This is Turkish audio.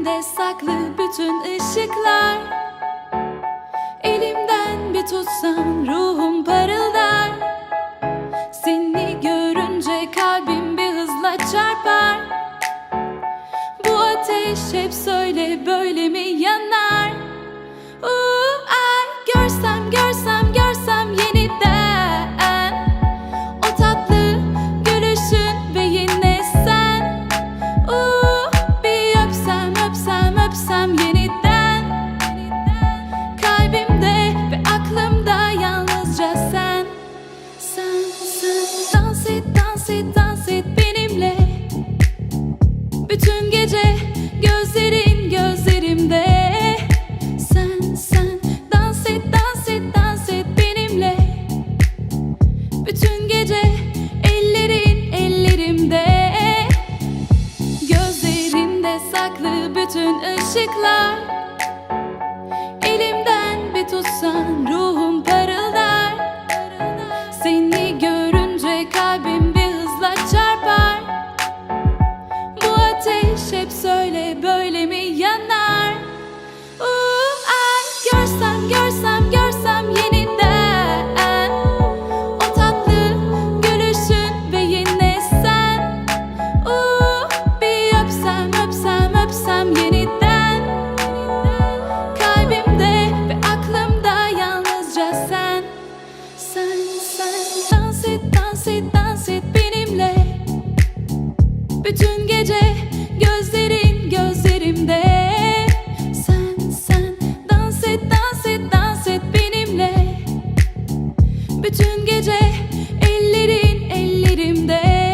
Gözlerinde saklı bütün ışıklar. Elimden bir tutsan ruhum parıldar. Seni görünce kalbim bir hızla çarpar. Bu ateş hep söyle böyle mi yanar? Ay görsem görsem görsem yeniden o tatlı gülüşün ve yine sen. Bir öpsem öpsem öpsem yeniden. Kalbimde ve aklımda yalnızca sen. Sen dans et dans et dans et benimle. Bütün gece gözlerin gözlerimde. Sen dans et dans et dans et benimle. Bütün gece ellerin ellerimde. Gözlerinde saklı bütün ışıklar. Elimden bir tutsan ruhum parıldar. Seni görünce kalbim bir hızla çarpar. Bu ateş hep söyle böyle mi yanar? Ay görsem görsem görsem yeniden o tatlı gülüşün ve yine sen. Bir öpsem öpsem öpsem yeniden. Kalbimde ve aklımda yalnızca sen. Sen dans et dans et dans et benimle. Bütün gece gözlerin gözlerimde. Sen dans et dans et dans et benimle. Bütün gece ellerin ellerimde.